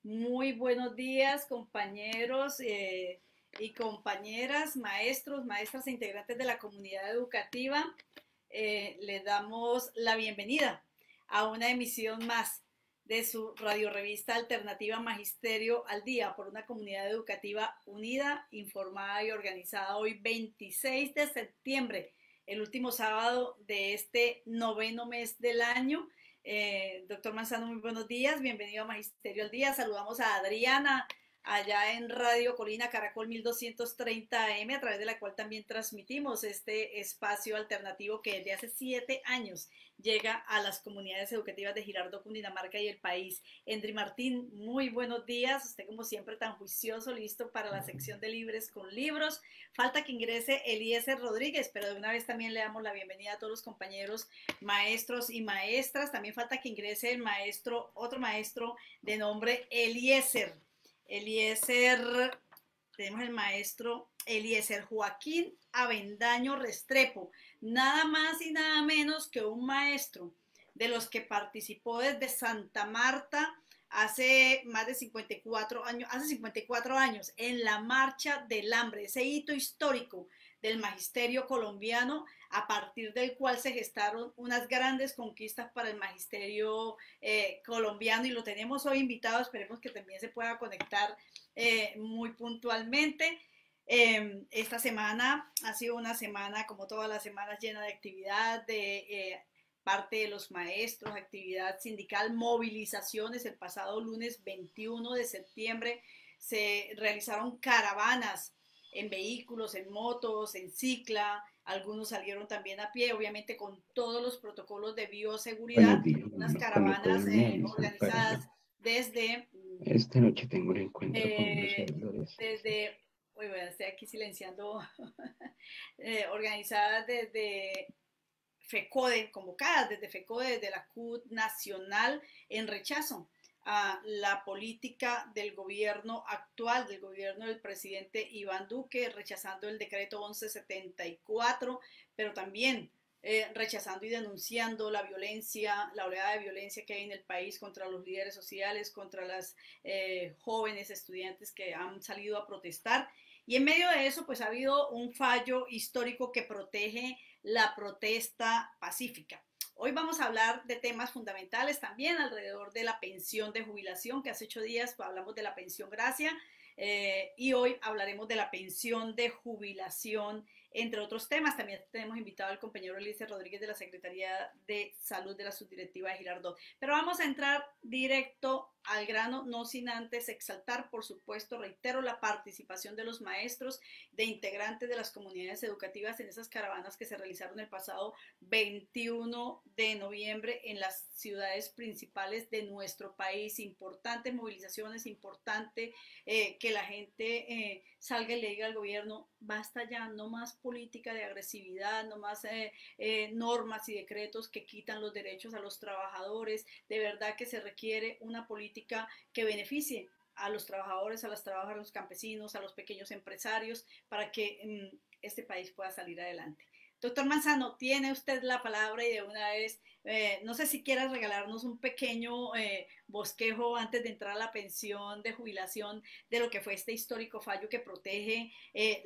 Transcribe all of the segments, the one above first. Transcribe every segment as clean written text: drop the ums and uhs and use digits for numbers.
Muy buenos días, compañeros y compañeras, maestros, maestras e integrantes de la comunidad educativa. Les damos la bienvenida a una emisión más de su radiorevista alternativa Magisterio al Día por una comunidad educativa unida, informada y organizada. Hoy 26 de septiembre, el último sábado de este noveno mes del año. Doctor Manzano, muy buenos días, bienvenido a Magisterio al Día. Saludamos a Adriana allá en Radio Colina Caracol 1230 AM, a través de la cual también transmitimos este espacio alternativo que desde hace 7 años llega a las comunidades educativas de Girardot, Cundinamarca y el país. Endry Martín, muy buenos días. Usted, como siempre, tan juicioso, listo para la sección de Libres con Libros. Falta que ingrese Eliezer Rodríguez, pero de una vez también le damos la bienvenida a todos los compañeros maestros y maestras. También falta que ingrese el maestro, otro maestro de nombre Eliezer. Tenemos el maestro Eliezer Joaquín Avendaño Restrepo, nada más y nada menos que un maestro de los que participó desde Santa Marta hace más de 54 años en la Marcha del Hambre, ese hito histórico del magisterio colombiano, a partir del cual se gestaron unas grandes conquistas para el magisterio colombiano, y lo tenemos hoy invitado. Esperemos que también se pueda conectar muy puntualmente. Esta semana ha sido una semana, como todas las semanas, llena de actividad de parte de los maestros, actividad sindical, movilizaciones. El pasado lunes 21 de septiembre se realizaron caravanas en vehículos, en motos, en cicla. Algunos salieron también a pie, obviamente con todos los protocolos de bioseguridad. Unas caravanas organizadas desde... Esta noche tengo un encuentro con unos seguidores. Desde... Uy, bueno, estoy aquí silenciando. Organizadas desde FECODE, convocadas desde FECODE, desde la CUT nacional, en rechazo a la política del gobierno actual, del gobierno del presidente Iván Duque, rechazando el decreto 1174, pero también rechazando y denunciando la violencia, la oleada de violencia que hay en el país contra los líderes sociales, contra las jóvenes estudiantes que han salido a protestar. Y en medio de eso, pues ha habido un fallo histórico que protege la protesta pacífica. Hoy vamos a hablar de temas fundamentales también alrededor de la pensión de jubilación, que hace 8 días pues, hablamos de la pensión Gracia, y hoy hablaremos de la pensión de jubilación, entre otros temas. También tenemos invitado al compañero Eliezer Rodríguez de la Secretaría de Salud de la Subdirectiva de Girardot. Pero vamos a entrar directo al grano, no sin antes exaltar, por supuesto, reitero, la participación de los maestros, de integrantes de las comunidades educativas en esas caravanas que se realizaron el pasado 21 de noviembre en las ciudades principales de nuestro país. Importantes movilizaciones, importante que la gente salga y le diga al gobierno, basta ya, no más política de agresividad, no más normas y decretos que quitan los derechos a los trabajadores. De verdad que se requiere una política que beneficie a los trabajadores, a las trabajadoras, a los campesinos, a los pequeños empresarios, para que este país pueda salir adelante. Doctor Manzano, tiene usted la palabra y de una vez, no sé si quieras regalarnos un pequeño bosquejo antes de entrar a la pensión de jubilación de lo que fue este histórico fallo que protege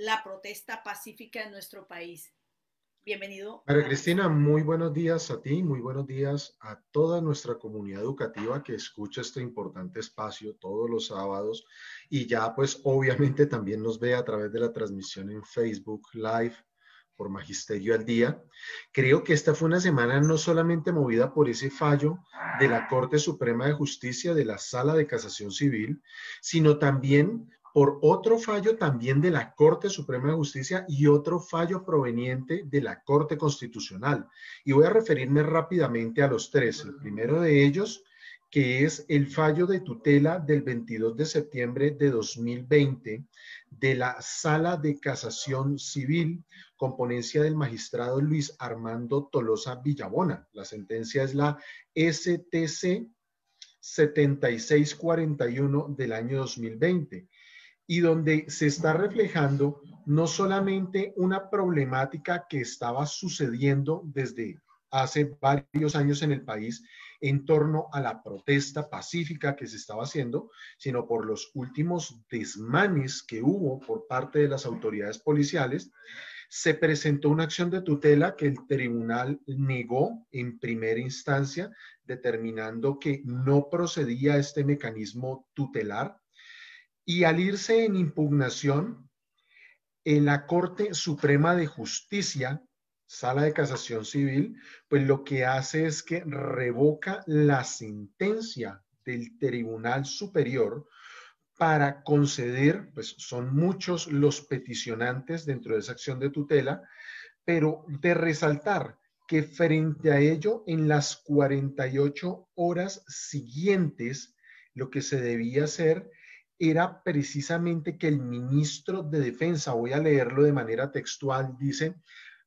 la protesta pacífica en nuestro país. Bienvenido. María Cristina, muy buenos días a ti, muy buenos días a toda nuestra comunidad educativa que escucha este importante espacio todos los sábados y ya pues obviamente también nos ve a través de la transmisión en Facebook Live por Magisterio al Día. Creo que esta fue una semana no solamente movida por ese fallo de la Corte Suprema de Justicia de la Sala de Casación Civil, sino también por otro fallo también de la Corte Suprema de Justicia y otro fallo proveniente de la Corte Constitucional. Y voy a referirme rápidamente a los tres. El primero de ellos, que es el fallo de tutela del 22 de septiembre de 2020 de la Sala de Casación Civil, con ponencia del magistrado Luis Armando Tolosa Villabona. La sentencia es la STC 7641 del año 2020. Y donde se está reflejando no solamente una problemática que estaba sucediendo desde hace varios años en el país, en torno a la protesta pacífica que se estaba haciendo, sino por los últimos desmanes que hubo por parte de las autoridades policiales. Se presentó una acción de tutela que el tribunal negó en primera instancia, determinando que no procedía este mecanismo tutelar. Y al irse en impugnación, en la Corte Suprema de Justicia, Sala de Casación Civil, pues lo que hace es que revoca la sentencia del Tribunal Superior para conceder, pues son muchos los peticionantes dentro de esa acción de tutela, pero de resaltar que frente a ello, en las 48 horas siguientes, lo que se debía hacer era precisamente que el ministro de Defensa, voy a leerlo de manera textual, dice: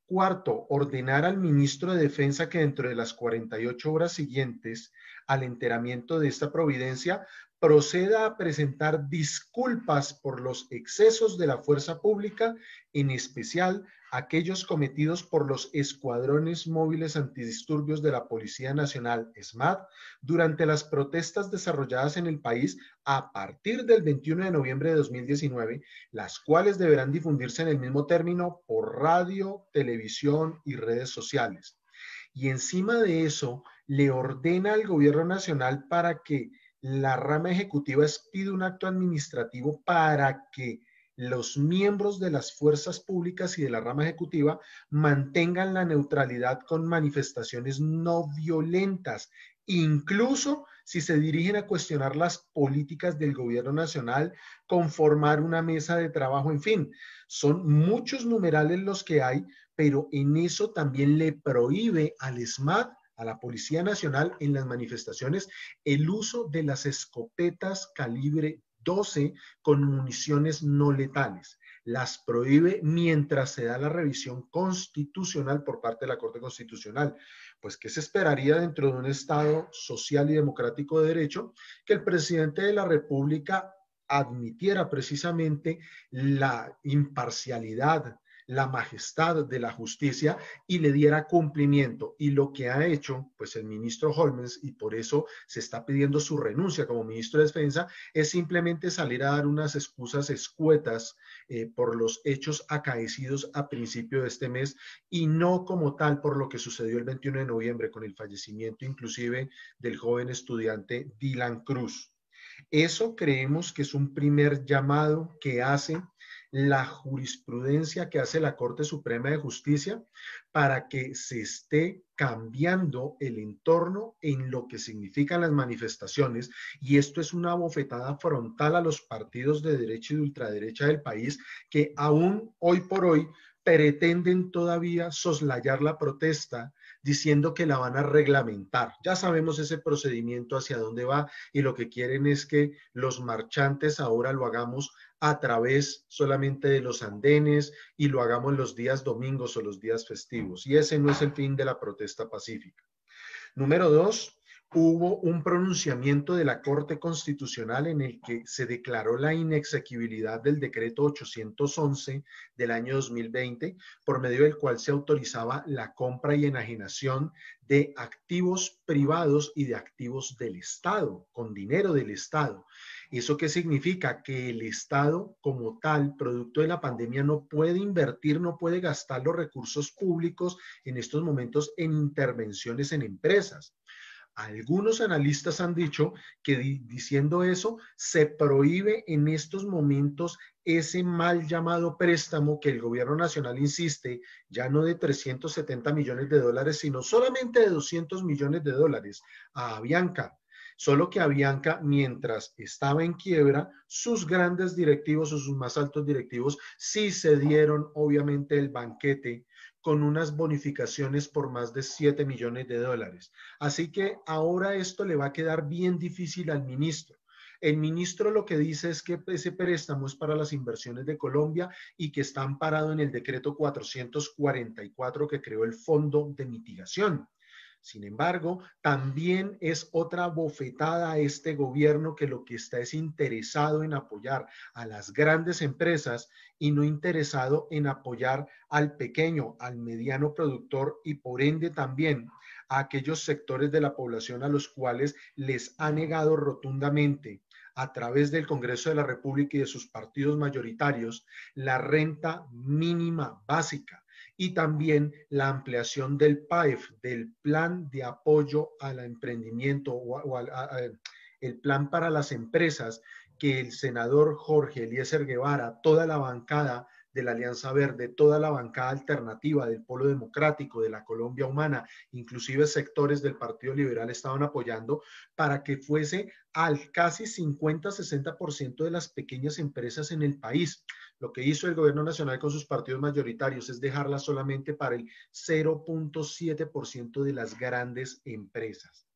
cuarto, ordenar al ministro de Defensa que dentro de las 48 horas siguientes al enteramiento de esta providencia proceda a presentar disculpas por los excesos de la fuerza pública, en especial aquellos cometidos por los escuadrones móviles antidisturbios de la Policía Nacional, SMAT, durante las protestas desarrolladas en el país a partir del 21 de noviembre de 2019, las cuales deberán difundirse en el mismo término por radio, televisión y redes sociales. Y encima de eso, le ordena al gobierno nacional para que la rama ejecutiva expida un acto administrativo para que los miembros de las fuerzas públicas y de la rama ejecutiva mantengan la neutralidad con manifestaciones no violentas, incluso si se dirigen a cuestionar las políticas del gobierno nacional, conformar una mesa de trabajo, en fin, son muchos numerales los que hay, pero en eso también le prohíbe al SMAT, a la Policía Nacional, en las manifestaciones, el uso de las escopetas calibre 12 con municiones no letales. Las prohíbe mientras se da la revisión constitucional por parte de la Corte Constitucional. Pues, ¿qué se esperaría dentro de un Estado social y democrático de derecho? Que el presidente de la República admitiera precisamente la imparcialidad, la majestad de la justicia y le diera cumplimiento. Y lo que ha hecho, pues el ministro Holmes, y por eso se está pidiendo su renuncia como ministro de Defensa, es simplemente salir a dar unas excusas escuetas por los hechos acaecidos a principio de este mes y no como tal por lo que sucedió el 21 de noviembre con el fallecimiento inclusive del joven estudiante Dylan Cruz. Eso creemos que es un primer llamado que hace la jurisprudencia, que hace la Corte Suprema de Justicia, para que se esté cambiando el entorno en lo que significan las manifestaciones, y esto es una bofetada frontal a los partidos de derecha y de ultraderecha del país, que aún hoy por hoy pretenden todavía soslayar la protesta diciendo que la van a reglamentar. Ya sabemos ese procedimiento hacia dónde va, y lo que quieren es que los marchantes ahora lo hagamos a través solamente de los andenes y lo hagamos los días domingos o los días festivos. Y ese no es el fin de la protesta pacífica. Número 2, hubo un pronunciamiento de la Corte Constitucional en el que se declaró la inexequibilidad del decreto 811 del año 2020, por medio del cual se autorizaba la compra y enajenación de activos privados y de activos del Estado, con dinero del Estado. ¿Eso qué significa? Que el Estado como tal, producto de la pandemia, no puede invertir, no puede gastar los recursos públicos en estos momentos en intervenciones en empresas. Algunos analistas han dicho que diciendo eso se prohíbe en estos momentos ese mal llamado préstamo que el gobierno nacional insiste, ya no de 370 millones de dólares, sino solamente de 200 millones de dólares a Avianca. Solo que Avianca, mientras estaba en quiebra, sus grandes directivos o sus más altos directivos sí se dieron obviamente el banquete con unas bonificaciones por más de 7 millones de dólares. Así que ahora esto le va a quedar bien difícil al ministro. El ministro lo que dice es que ese préstamo es para las inversiones de Colombia y que está amparado en el decreto 444 que creó el Fondo de Mitigación. Sin embargo, también es otra bofetada a este gobierno que lo que está es interesado en apoyar a las grandes empresas y no interesado en apoyar al pequeño, al mediano productor y por ende también a aquellos sectores de la población a los cuales les ha negado rotundamente a través del Congreso de la República y de sus partidos mayoritarios la renta mínima básica y también la ampliación del PAEF, del Plan de Apoyo al Emprendimiento o el plan para las empresas que el senador Jorge Eliezer Guevara, toda la bancada de la Alianza Verde, toda la bancada alternativa del Polo Democrático, de la Colombia Humana, inclusive sectores del Partido Liberal estaban apoyando para que fuese al casi 50-60% de las pequeñas empresas en el país. Lo que hizo el gobierno nacional con sus partidos mayoritarios es dejarla solamente para el 0.7% de las grandes empresas.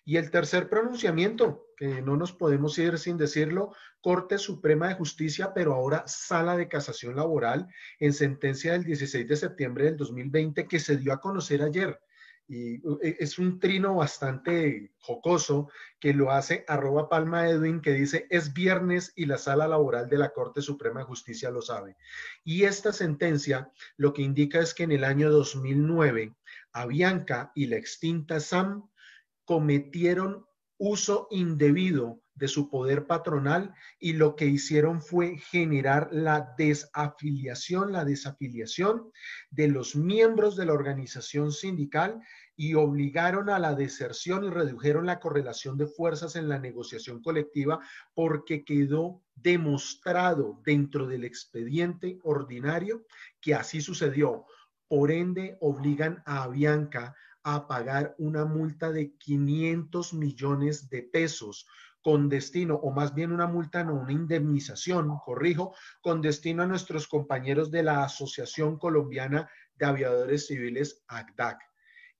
Y el tercer pronunciamiento, que no nos podemos ir sin decirlo, Corte Suprema de Justicia, pero ahora Sala de Casación Laboral, en sentencia del 16 de septiembre del 2020 que se dio a conocer ayer. Y es un trino bastante jocoso que lo hace @PalmaEdwin, que dice: es viernes y la Sala Laboral de la Corte Suprema de Justicia lo sabe. Y esta sentencia lo que indica es que en el año 2009 Avianca y la extinta SAM cometieron uso indebido de su poder patronal y lo que hicieron fue generar la desafiliación de los miembros de la organización sindical y obligaron a la deserción y redujeron la correlación de fuerzas en la negociación colectiva porque quedó demostrado dentro del expediente ordinario que así sucedió. Por ende, obligan a Avianca a pagar una multa de 500 millones de pesos con destino, o más bien una multa, no, una indemnización, corrijo, con destino a nuestros compañeros de la Asociación Colombiana de Aviadores Civiles, ACDAC.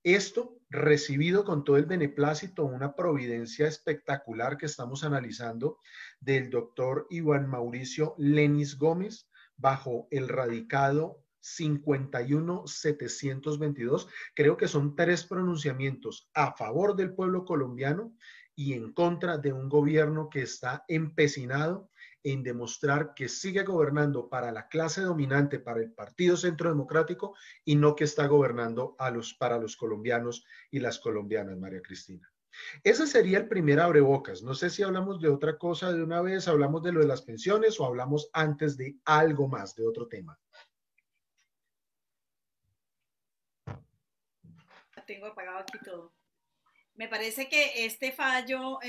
Esto recibido con todo el beneplácito, una providencia espectacular que estamos analizando del doctor Iván Mauricio Lenis Gómez, bajo el radicado 51722. Creo que son 3 pronunciamientos a favor del pueblo colombiano y en contra de un gobierno que está empecinado en demostrar que sigue gobernando para la clase dominante, para el Partido Centro Democrático, y no que está gobernando para los colombianos y las colombianas, María Cristina. Ese sería el primer abrebocas. No sé si hablamos de otra cosa de una vez, hablamos de lo de las pensiones o hablamos antes de algo más, de otro tema. Tengo apagado aquí todo. Me parece que este fallo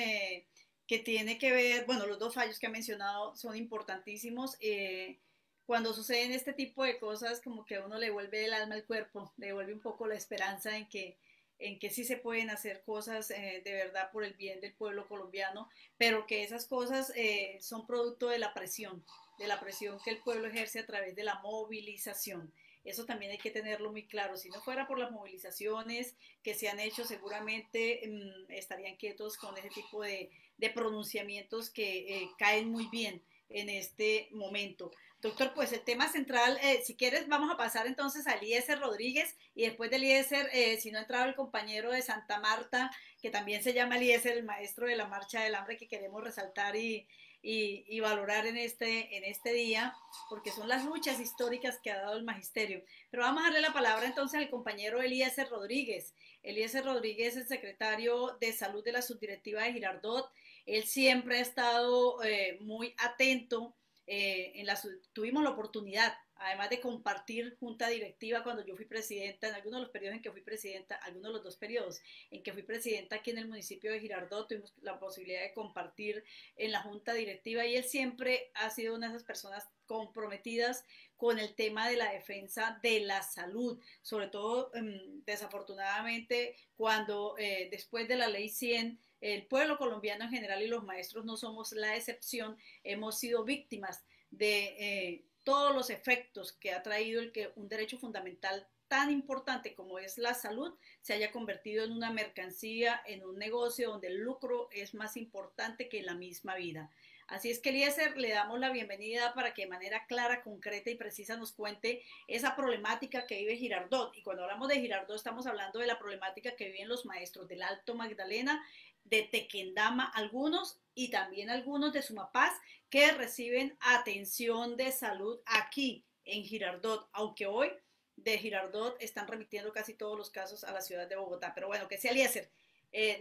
que tiene que ver, bueno, los dos fallos que ha mencionado son importantísimos. Cuando suceden este tipo de cosas, como que a uno le vuelve el alma al cuerpo, le vuelve un poco la esperanza en que sí se pueden hacer cosas de verdad por el bien del pueblo colombiano, pero que esas cosas son producto de la presión que el pueblo ejerce a través de la movilización. Eso también hay que tenerlo muy claro. Si no fuera por las movilizaciones que se han hecho, seguramente estarían quietos con ese tipo de pronunciamientos que caen muy bien en este momento. Doctor, pues el tema central, si quieres, vamos a pasar entonces a Eliezer Rodríguez y después de Eliezer, si no ha entrado el compañero de Santa Marta, que también se llama Eliezer, el maestro de la Marcha del Hambre, que queremos resaltar y valorar en este día, porque son las luchas históricas que ha dado el magisterio. Pero vamos a darle la palabra entonces al compañero Eliezer Rodríguez. Eliezer Rodríguez es el secretario de Salud de la Subdirectiva de Girardot. Él siempre ha estado muy atento. Tuvimos la oportunidad, además de compartir junta directiva cuando yo fui presidenta, en algunos de los periodos en que fui presidenta, algunos de los 2 periodos en que fui presidenta aquí en el municipio de Girardot, tuvimos la posibilidad de compartir en la junta directiva y él siempre ha sido una de esas personas comprometidas con el tema de la defensa de la salud, sobre todo desafortunadamente cuando después de la ley 100 el pueblo colombiano en general y los maestros no somos la excepción, hemos sido víctimas de todos los efectos que ha traído el que un derecho fundamental tan importante como es la salud se haya convertido en una mercancía, en un negocio donde el lucro es más importante que la misma vida. Así es que Eliezer, le damos la bienvenida para que de manera clara, concreta y precisa nos cuente esa problemática que vive Girardot. Y cuando hablamos de Girardot estamos hablando de la problemática que viven los maestros del Alto Magdalena, de Tequendama algunos y también algunos de Sumapaz que reciben atención de salud aquí en Girardot, aunque hoy de Girardot están remitiendo casi todos los casos a la ciudad de Bogotá. Pero bueno, que sea Eliezer,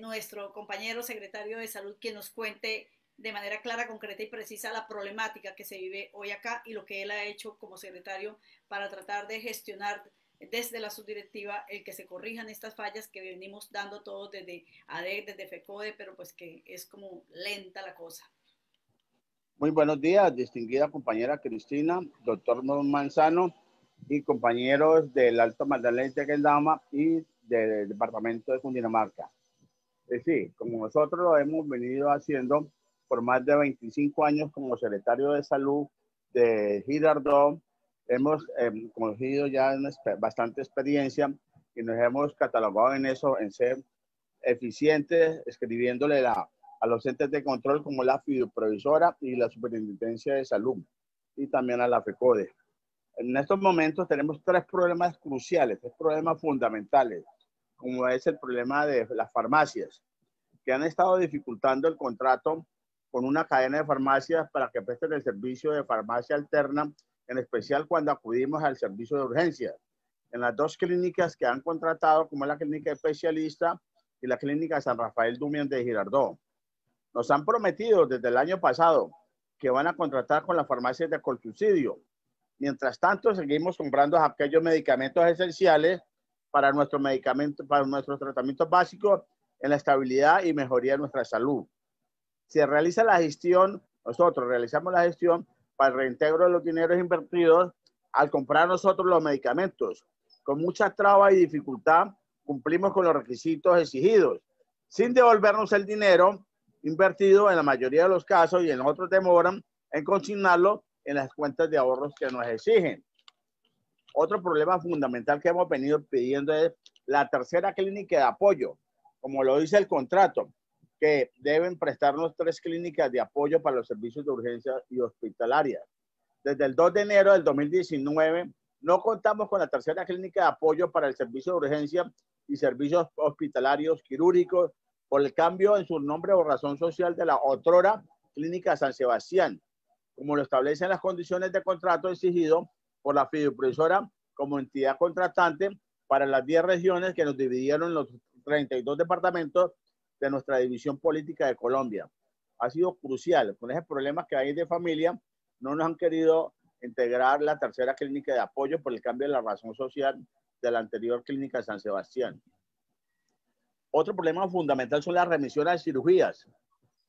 nuestro compañero secretario de Salud, quien nos cuente de manera clara, concreta y precisa la problemática que se vive hoy acá y lo que él ha hecho como secretario para tratar de gestionar desde la subdirectiva el que se corrijan estas fallas que venimos dando todos desde ADEC, desde FECODE, pero pues que es como lenta la cosa. Muy buenos días, distinguida compañera Cristina, doctor Manzano y compañeros del Alto Magdalena de Tequendama y del departamento de Cundinamarca. Sí, como nosotros lo hemos venido haciendo por más de 25 años como secretario de Salud de Girardot, hemos cogido ya bastante experiencia y nos hemos catalogado en eso, en ser eficientes, escribiéndole a los entes de control como la fiduprovisora y la Superintendencia de Salud y también a la FECODE. En estos momentos tenemos tres problemas cruciales, tres problemas fundamentales, como es el problema de las farmacias, que han estado dificultando el contrato con una cadena de farmacias para que presten el servicio de farmacia alterna, en especial cuando acudimos al servicio de urgencia. En las dos clínicas que han contratado, como es la clínica especialista y la clínica San Rafael Dumien de Girardot, nos han prometido desde el año pasado que van a contratar con las farmacias de colsubsidio. Mientras tanto, seguimos comprando aquellos medicamentos esenciales para nuestros tratamientos básicos en la estabilidad y mejoría de nuestra salud. Se realiza la gestión, nosotros realizamos la gestión para el reintegro de los dineros invertidos al comprar nosotros los medicamentos. Con mucha traba y dificultad cumplimos con los requisitos exigidos, sin devolvernos el dinero invertido en la mayoría de los casos y en otros demoran en consignarlo en las cuentas de ahorros que nos exigen. Otro problema fundamental que hemos venido pidiendo es la tercera clínica de apoyo, como lo dice el contrato, que deben prestarnos 3 clínicas de apoyo para los servicios de urgencia y hospitalaria. Desde el 2 de enero del 2019 no contamos con la tercera clínica de apoyo para el servicio de urgencia y servicios hospitalarios quirúrgicos por el cambio en su nombre o razón social de la otrora Clínica San Sebastián, como lo establecen las condiciones de contrato exigido por la fiduprovisora como entidad contratante para las 10 regiones que nos dividieron en los 32 departamentos de nuestra división política de Colombia. Ha sido crucial. Con ese problema que hay de familia, no nos han querido integrar la tercera clínica de apoyo por el cambio de la razón social de la anterior Clínica San Sebastián. Otro problema fundamental son las remisiones de cirugías.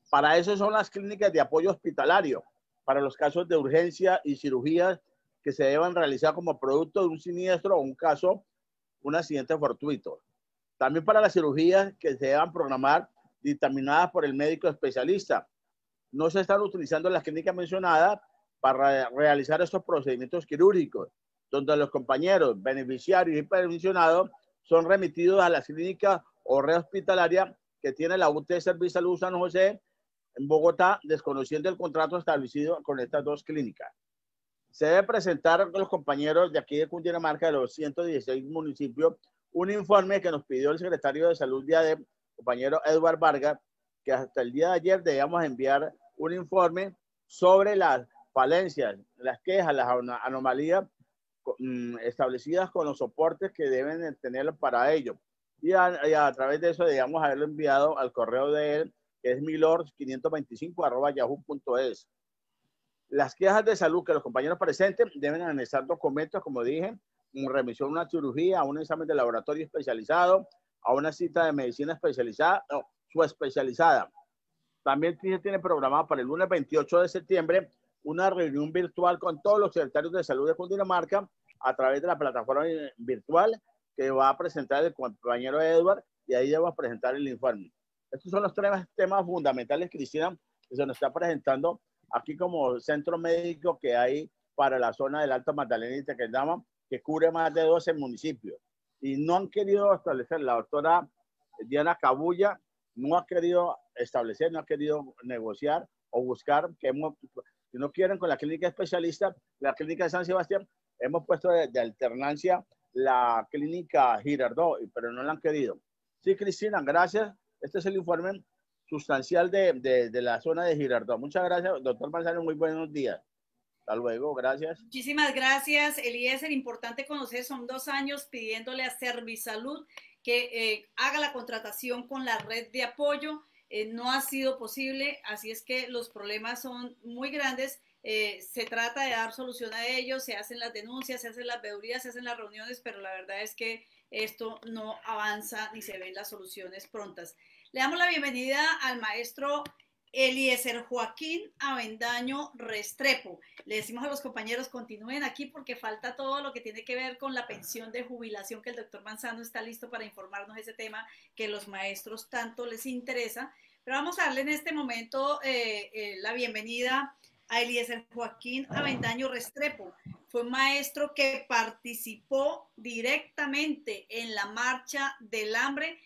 Para eso son las clínicas de apoyo hospitalario, para los casos de urgencia y cirugías que se deban realizar como producto de un siniestro o un caso, un accidente fortuito. También para las cirugías que se deban programar dictaminadas por el médico especialista. No se están utilizando las clínicas mencionadas para realizar estos procedimientos quirúrgicos, donde los compañeros beneficiarios y permisionados son remitidos a las clínicas o red hospitalaria que tiene la UT Servicio Salud San José en Bogotá, desconociendo el contrato establecido con estas dos clínicas. Se debe presentar a los compañeros de aquí de Cundinamarca, de los 116 municipios, un informe que nos pidió el secretario de Salud de ADEP, compañero Edward Vargas, que hasta el día de ayer debíamos enviar un informe sobre las falencias, las quejas, las anomalías establecidas con los soportes que deben tener para ello. Y a través de eso debíamos haberlo enviado al correo de él, que es milord525@yahoo.es. Las quejas de salud que los compañeros presenten deben anexar documentos, como dije, en remisión a una cirugía, a un examen de laboratorio especializado, a una cita de medicina especializada o subespecializada. También tiene programado para el lunes 28 de septiembre una reunión virtual con todos los secretarios de salud de Cundinamarca a través de la plataforma virtual que va a presentar el compañero Edward, y ahí vamos a presentar el informe. Estos son los temas fundamentales, Cristina, que se nos está presentando aquí como centro médico que hay para la zona del Alto Magdalena y Tequendama, que cubre más de 12 municipios. Y no han querido establecer, la doctora Diana Cabulla no ha querido establecer, no ha querido negociar o buscar, si no quieren con la clínica especialista, la clínica de San Sebastián, hemos puesto de alternancia la clínica Girardot, pero no la han querido. Sí, Cristina, gracias. Este es el informe sustancial de la zona de Girardot. Muchas gracias, doctor Manzano. Muy buenos días. Hasta luego, gracias. Muchísimas gracias, Eliezer. Importante conocer, son 2 años pidiéndole a Servisalud que haga la contratación con la red de apoyo. No ha sido posible, así es que los problemas son muy grandes. Se trata de dar solución a ellos, se hacen las denuncias, se hacen las veedurías, se hacen las reuniones, pero la verdad es que esto no avanza ni se ven las soluciones prontas. Le damos la bienvenida al maestro Eliezer Joaquín Avendaño Restrepo. Le decimos a los compañeros, continúen aquí porque falta todo lo que tiene que ver con la pensión de jubilación, que el doctor Manzano está listo para informarnos ese tema que a los maestros tanto les interesa. Pero vamos a darle en este momento la bienvenida a Eliezer Joaquín Avendaño Restrepo. Fue un maestro que participó directamente en la marcha del hambre,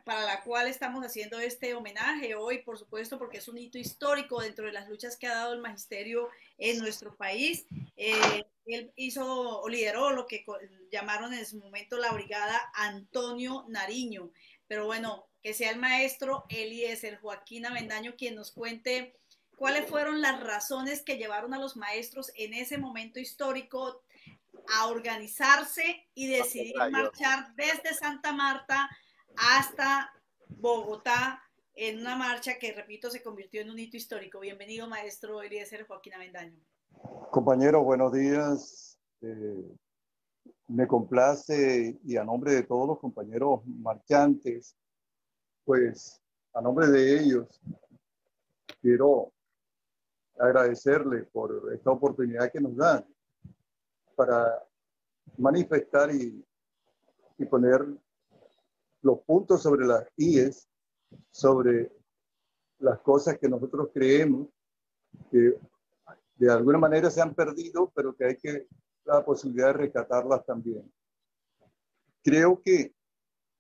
para la cual estamos haciendo este homenaje hoy, por supuesto, porque es un hito histórico dentro de las luchas que ha dado el magisterio en nuestro país. Él hizo o lideró lo que llamaron en su momento la brigada Antonio Nariño. Pero bueno, que sea el maestro Eliezer Joaquín Avendaño quien nos cuente cuáles fueron las razones que llevaron a los maestros en ese momento histórico a organizarse y decidir marchar desde Santa Marta hasta Bogotá en una marcha que, repito, se convirtió en un hito histórico. Bienvenido, maestro Eliezer Joaquín Avendaño. Compañeros, buenos días. Me complace y a nombre de todos los compañeros marchantes, pues a nombre de ellos quiero agradecerles por esta oportunidad que nos dan para manifestar y poner los puntos sobre las IES, sobre las cosas que nosotros creemos que de alguna manera se han perdido, pero que hay que la posibilidad de rescatarlas también. Creo que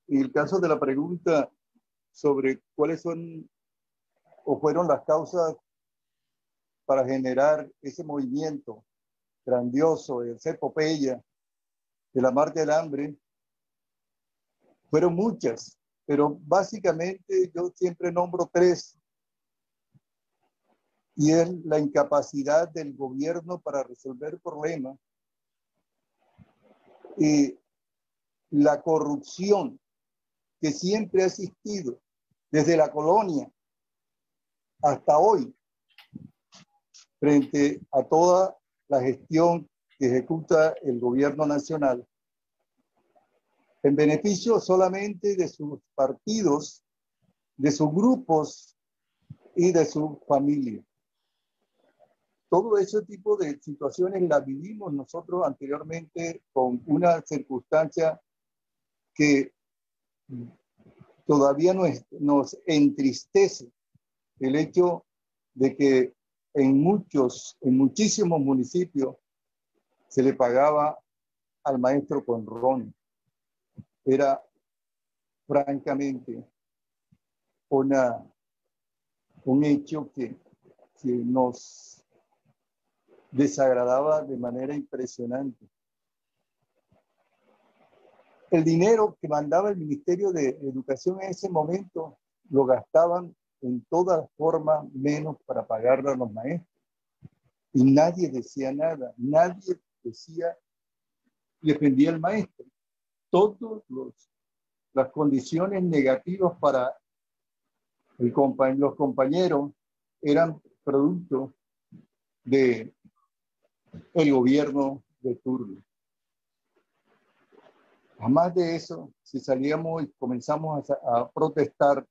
en el caso de la pregunta sobre cuáles son o fueron las causas para generar ese movimiento grandioso, esa epopeya de la marcha del hambre, fueron muchas, pero básicamente yo siempre nombro 3, y es la incapacidad del gobierno para resolver problemas y la corrupción que siempre ha existido desde la colonia hasta hoy frente a toda la gestión que ejecuta el gobierno nacional en beneficio solamente de sus partidos, de sus grupos y de su familia. Todo ese tipo de situaciones las vivimos nosotros anteriormente con una circunstancia que todavía nos entristece, el hecho de que en muchísimos municipios se le pagaba al maestro con ron. Era francamente un hecho que nos desagradaba de manera impresionante. El dinero que mandaba el Ministerio de Educación en ese momento lo gastaban en todas formas menos para pagarle a los maestros. Y nadie decía nada, nadie defendía al maestro. Todas las condiciones negativas para los compañeros eran producto de el gobierno de turno. Además de eso, si salíamos y comenzamos a protestar,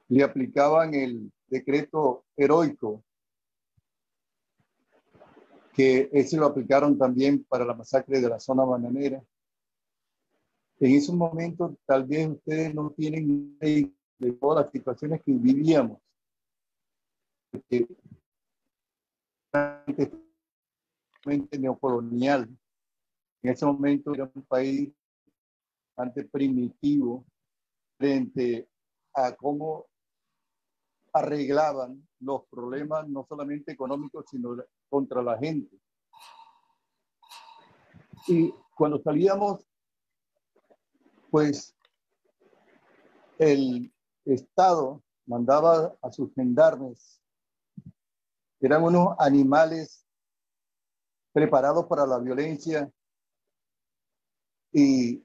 le aplicaban el decreto heroico, que ese lo aplicaron también para la masacre de la zona bananera. En esos momentos, tal vez ustedes no tienen idea de todas las situaciones que vivíamos. Porque neocolonial. En ese momento era un país bastante primitivo frente a cómo arreglaban los problemas no solamente económicos, sino contra la gente. Y cuando salíamos, pues el Estado mandaba a sus gendarmes Eran unos animales preparados para la violencia y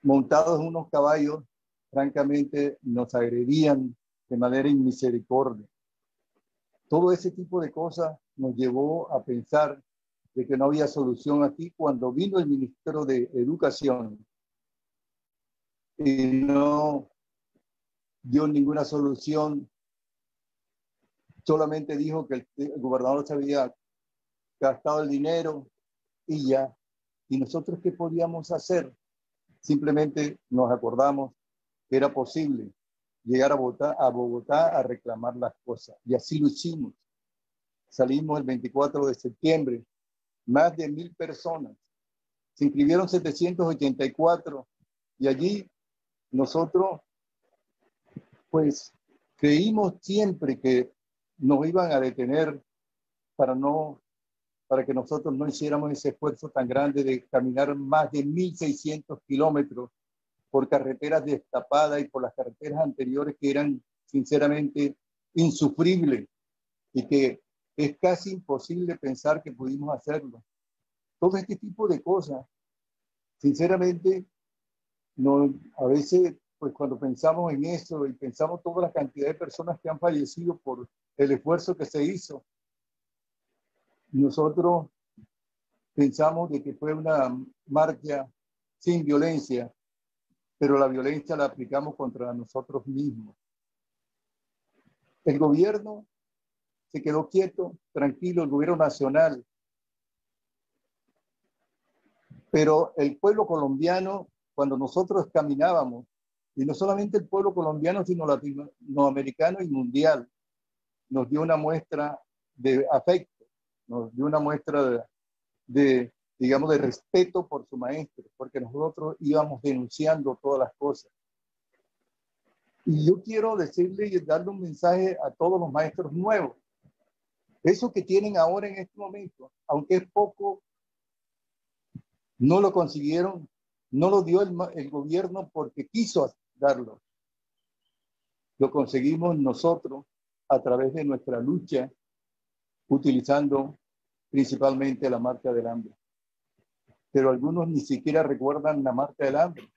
montados en unos caballos, francamente nos agredían de manera inmisericordia. Todo ese tipo de cosas nos llevó a pensar de que no había solución aquí cuando vino el ministro de Educación y no dio ninguna solución, solamente dijo que el gobernador se había gastado el dinero y ya. ¿Y nosotros qué podíamos hacer? Simplemente nos acordamos que era posible llegar a Bogotá a reclamar las cosas. Y así lo hicimos. Salimos el 24 de septiembre, más de 1000 personas. Se inscribieron 784 y allí nosotros pues creímos siempre que nos iban a detener para que nosotros no hiciéramos ese esfuerzo tan grande de caminar más de 1600 kilómetros por carreteras destapadas y por las carreteras anteriores que eran sinceramente insufribles y que es casi imposible pensar que pudimos hacerlo. Todo este tipo de cosas, sinceramente, a veces, pues cuando pensamos en eso y pensamos toda la cantidad de personas que han fallecido por el esfuerzo que se hizo, nosotros pensamos de que fue una marcha sin violencia, pero la violencia la aplicamos contra nosotros mismos. El gobierno se quedó quieto, tranquilo, el gobierno nacional, pero el pueblo colombiano, cuando nosotros caminábamos, y no solamente el pueblo colombiano, sino latinoamericano y mundial, nos dio una muestra de afecto, nos dio una muestra digamos, de respeto por su maestro, porque nosotros íbamos denunciando todas las cosas. Y yo quiero decirle y darle un mensaje a todos los maestros nuevos. Eso que tienen ahora en este momento, aunque es poco, no lo consiguieron, no lo dio el gobierno porque quiso darlo. Lo conseguimos nosotros a través de nuestra lucha, utilizando principalmente la marcha del hambre. Pero algunos ni siquiera recuerdan la marcha del hambre.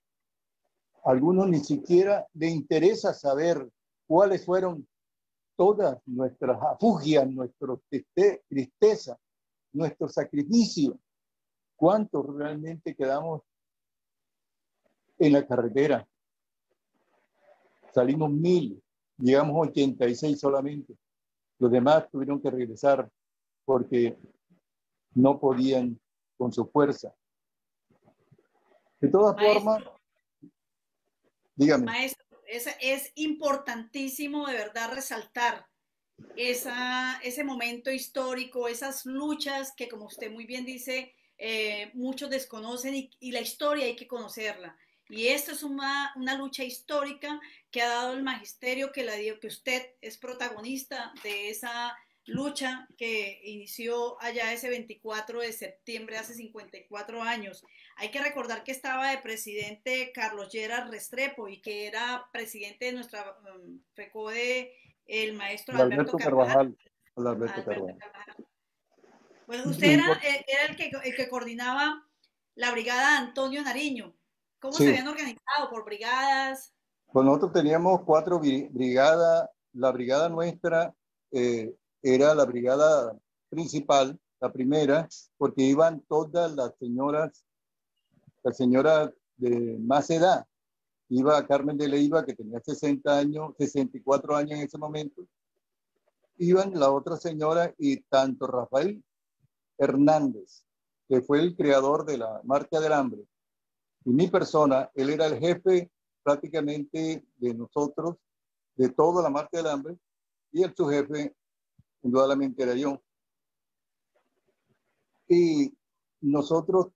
Algunos ni siquiera les interesa saber cuáles fueron todas nuestras afugias, nuestra tristeza, nuestro sacrificio. ¿Cuántos realmente quedamos en la carretera? Salimos 1000, llegamos 86 solamente. Los demás tuvieron que regresar porque no podían con su fuerza. De todas formas, dígame. Maestro, es importantísimo de verdad resaltar ese momento histórico, esas luchas que, como usted muy bien dice, muchos desconocen y la historia hay que conocerla. Y esta es una lucha histórica que ha dado el magisterio, que usted es protagonista de esa lucha que inició allá ese 24 de septiembre, hace 54 años. Hay que recordar que estaba de presidente Carlos Lleras Restrepo y que era presidente de nuestra FECODE, el maestro Alberto Carvajal. Alberto Carvajal. Bueno, usted era el que coordinaba la brigada Antonio Nariño. ¿Cómo se habían organizado? ¿Por brigadas? Pues nosotros teníamos 4 brigadas. La brigada nuestra era la brigada principal, la primera, porque iban todas las señoras de más edad. Iba Carmen de Leiva, que tenía 60 años, 64 años en ese momento. Iban la otra señora y tanto Rafael Hernández, que fue el creador de la Marcha del Hambre, y mi persona, él era el jefe prácticamente de nosotros, de toda la Marcha del Hambre, y el subjefe, indudablemente, era yo. Y nosotros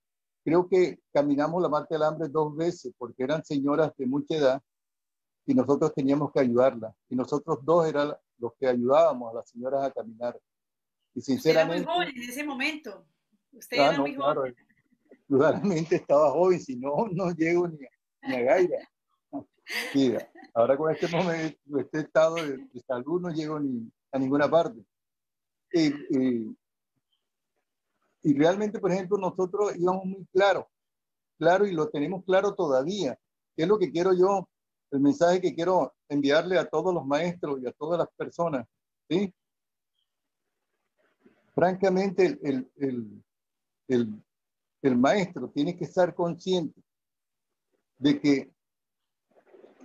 creo que caminamos la Marcha del Hambre 2 veces, porque eran señoras de mucha edad, y nosotros teníamos que ayudarlas. Y nosotros 2 eran los que ayudábamos a las señoras a caminar. Y sinceramente... Usted era muy joven en ese momento. Usted era muy joven. Claro, claramente estaba joven, si no, no llego ni a Gaira. Mira, ahora con este momento, este estado de salud no llego ni a ninguna parte. y, y realmente, por ejemplo, nosotros íbamos muy claro, y lo tenemos claro todavía. ¿Qué es lo que quiero yo? El mensaje que quiero enviarle a todos los maestros y a todas las personas, ¿sí? Francamente, el maestro tiene que estar consciente de que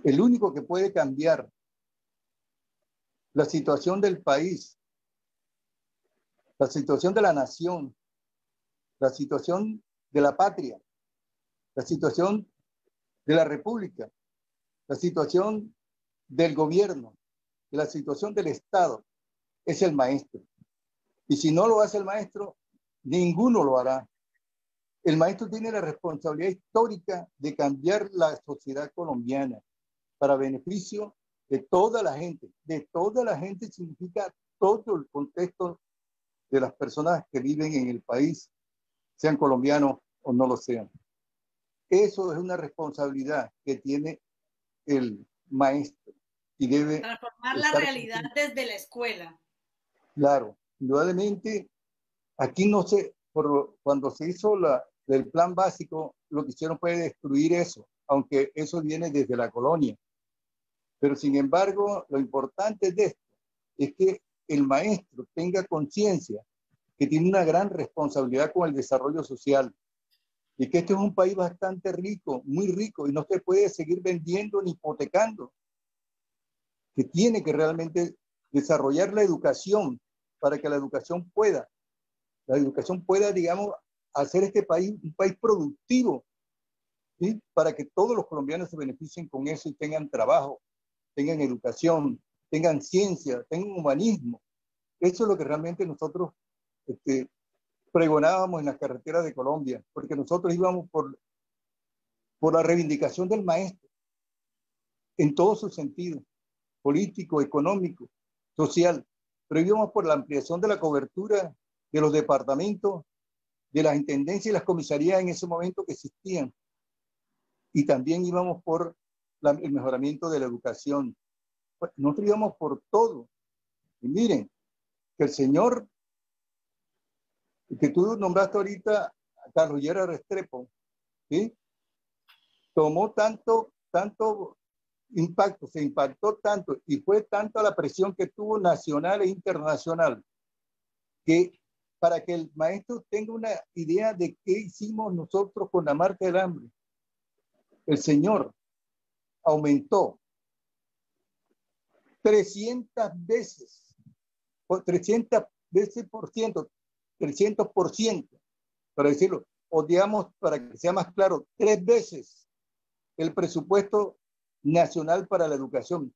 el único que puede cambiar la situación del país, la situación de la nación, la situación de la patria, la situación de la república, la situación del gobierno, la situación del Estado, es el maestro. Y si no lo hace el maestro, ninguno lo hará. El maestro tiene la responsabilidad histórica de cambiar la sociedad colombiana para beneficio de toda la gente. De toda la gente significa todo el contexto de las personas que viven en el país, sean colombianos o no lo sean. Eso es una responsabilidad que tiene el maestro y debe transformar la realidad desde la escuela. Claro, indudablemente, aquí no sé, cuando se hizo el plan básico, lo que hicieron fue destruir eso, aunque eso viene desde la colonia. Pero sin embargo, lo importante de esto es que el maestro tenga conciencia que tiene una gran responsabilidad con el desarrollo social y que este es un país bastante rico, muy rico, y no se puede seguir vendiendo ni hipotecando, que tiene que realmente desarrollar la educación para que la educación pueda, digamos, hacer este país un país productivo, ¿sí? Para que todos los colombianos se beneficien con eso y tengan trabajo, tengan educación, tengan ciencia, tengan humanismo. Eso es lo que realmente nosotros pregonábamos en las carreteras de Colombia, porque nosotros íbamos por la reivindicación del maestro en todo su sentido, político, económico, social, pero íbamos por la ampliación de la cobertura de los departamentos, de las intendencias y las comisarías en ese momento que existían. Y también íbamos por el mejoramiento de la educación. Nosotros íbamos por todo. Y miren, que el señor que tú nombraste ahorita, Carlos Lleras Restrepo, ¿sí? Tomó tanto impacto, se impactó tanto y fue tanta la presión que tuvo nacional e internacional, que para que el maestro tenga una idea de qué hicimos nosotros con la marcha del hambre, el señor aumentó 300 veces, 300%, para decirlo, o digamos, para que sea más claro, 3 veces el presupuesto nacional para la educación.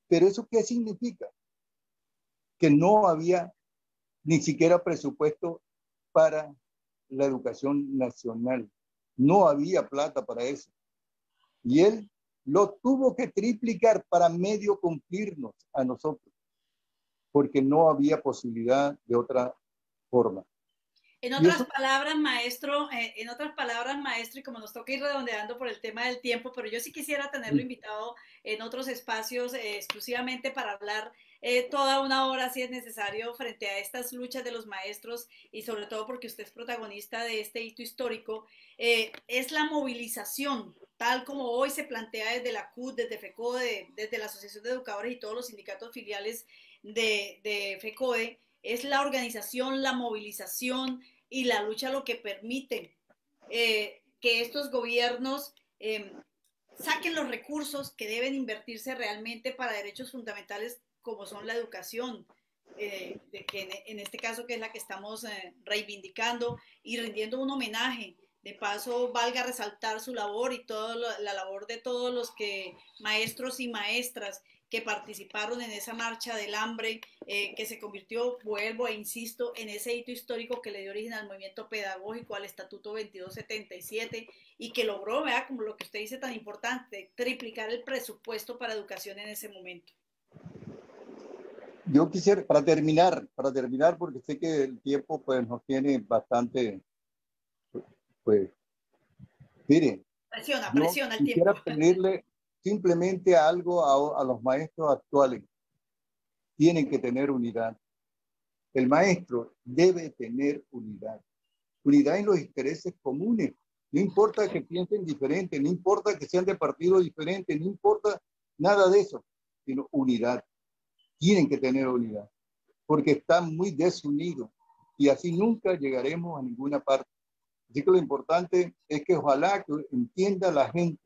¿Pero eso qué significa? Que no había ni siquiera presupuesto para la educación nacional. No había plata para eso. Y él lo tuvo que triplicar para medio cumplirnos a nosotros, porque no había posibilidad de otra forma. En otras palabras, maestro, y como nos toca ir redondeando por el tema del tiempo, pero yo sí quisiera tenerlo invitado en otros espacios exclusivamente para hablar toda una hora, si es necesario, frente a estas luchas de los maestros y sobre todo porque usted es protagonista de este hito histórico, es la movilización, tal como hoy se plantea desde la CUT, desde FECODE, desde la Asociación de Educadores y todos los sindicatos filiales de FECODE, es la organización, la movilización y la lucha lo que permite que estos gobiernos saquen los recursos que deben invertirse realmente para derechos fundamentales como son la educación, que en este caso que es la que estamos reivindicando y rindiendo un homenaje. De paso, valga resaltar su labor y toda la labor de todos los maestros y maestras que participaron en esa marcha del hambre, que se convirtió, vuelvo e insisto, en ese hito histórico que le dio origen al movimiento pedagógico, al Estatuto 2277, y que logró, ¿verdad?, como lo que usted dice tan importante, triplicar el presupuesto para educación en ese momento. Yo quisiera, para terminar, porque sé que el tiempo pues nos tiene bastante, pues, mire, presiona el tiempo. Quisiera pedirle simplemente algo a los maestros actuales. Tienen que tener unidad, El maestro debe tener unidad. Unidad en los intereses comunes. No importa que piensen diferente, no importa que sean de partido diferente, no importa nada de eso, sino unidad. Tienen que tener unidad, porque están muy desunidos y así nunca llegaremos a ninguna parte. Así que lo importante es que ojalá que entienda la gente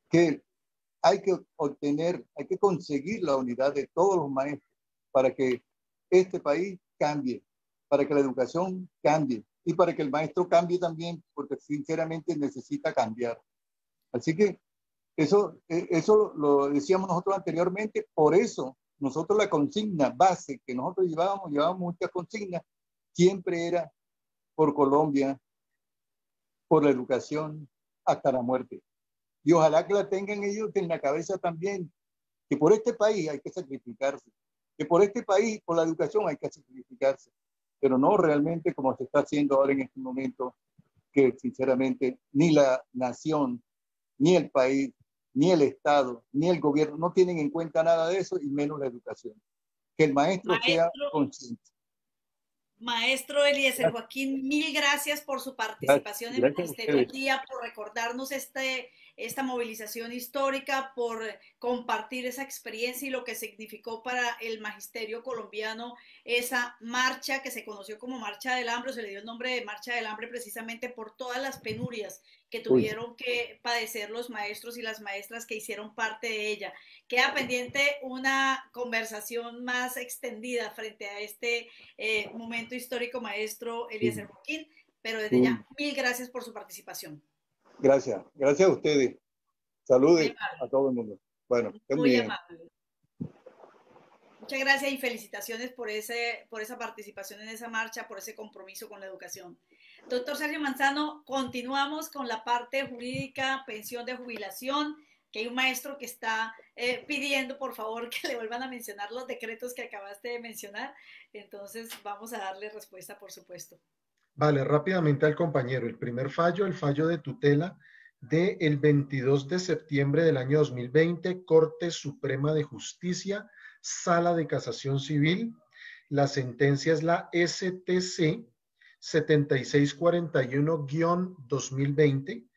que hay que obtener, hay que conseguir la unidad de todos los maestros para que este país cambie, para que la educación cambie y para que el maestro cambie también, porque sinceramente necesita cambiar. Así que eso lo decíamos nosotros anteriormente, por eso nosotros la consigna base que nosotros llevábamos muchas consignas, siempre era por Colombia, por la educación, hasta la muerte. Y ojalá que la tengan ellos en la cabeza también, que por este país hay que sacrificarse, que por este país, por la educación hay que sacrificarse, pero no realmente como se está haciendo ahora en este momento, que sinceramente ni la nación, ni el país, ni el Estado, ni el gobierno no tienen en cuenta nada de eso y menos la educación. Que el maestro sea consciente. Maestro Eliezer Joaquín, mil gracias por su participación en Magisterio al Día, por recordarnos esta movilización histórica, por compartir esa experiencia y lo que significó para el magisterio colombiano esa marcha que se conoció como Marcha del Hambre, o se le dio el nombre de Marcha del Hambre precisamente por todas las penurias que tuvieron que padecer los maestros y las maestras que hicieron parte de ella. Queda pendiente una conversación más extendida frente a este momento histórico, maestro Eliezer Joaquín, pero desde ya, mil gracias por su participación. Gracias, gracias a ustedes. Saludos a todo el mundo. Bueno, muy bien. Amable. Muchas gracias y felicitaciones por esa participación en esa marcha, por ese compromiso con la educación. Doctor Sergio Manzano, continuamos con la parte jurídica, pensión de jubilación, que hay un maestro que está pidiendo, por favor, que le vuelvan a mencionar los decretos que acabaste de mencionar. Entonces, vamos a darle respuesta, por supuesto. Vale, rápidamente al compañero. El primer fallo, el fallo de tutela del 22 de septiembre del año 2020, Corte Suprema de Justicia, Sala de Casación Civil. La sentencia es la STC 7641-2020.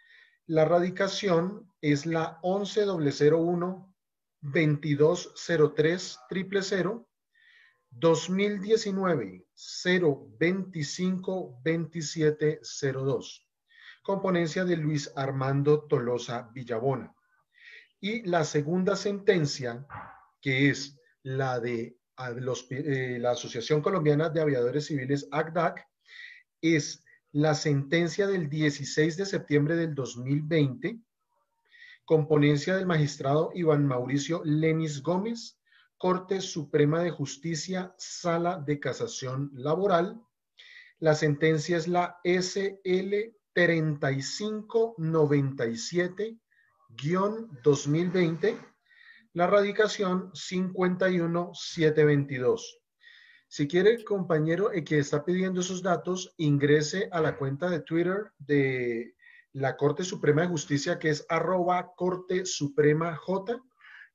La radicación es la 11-001-2203-000, 2019-025-2702. Componencia de Luis Armando Tolosa Villabona. Y la segunda sentencia, que es la de la Asociación Colombiana de Aviadores Civiles, ACDAC, es la sentencia del 16 de septiembre del 2020, componencia del magistrado Iván Mauricio Lenis Gómez, Corte Suprema de Justicia, Sala de Casación Laboral. La sentencia es la SL 3597-2020, la radicación 51722. Si quiere, compañero, que está pidiendo esos datos, ingrese a la cuenta de Twitter de la Corte Suprema de Justicia, que es @CorteSupremaJ,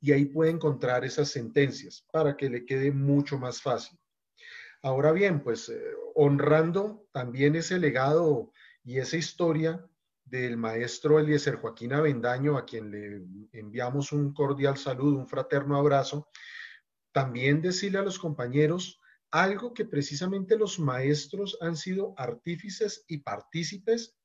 y ahí puede encontrar esas sentencias para que le quede mucho más fácil. Ahora bien, pues honrando también ese legado y esa historia del maestro Eliezer Joaquín Avendaño, a quien le enviamos un cordial saludo, un fraterno abrazo, también decirle a los compañeros algo que precisamente los maestros han sido artífices y partícipes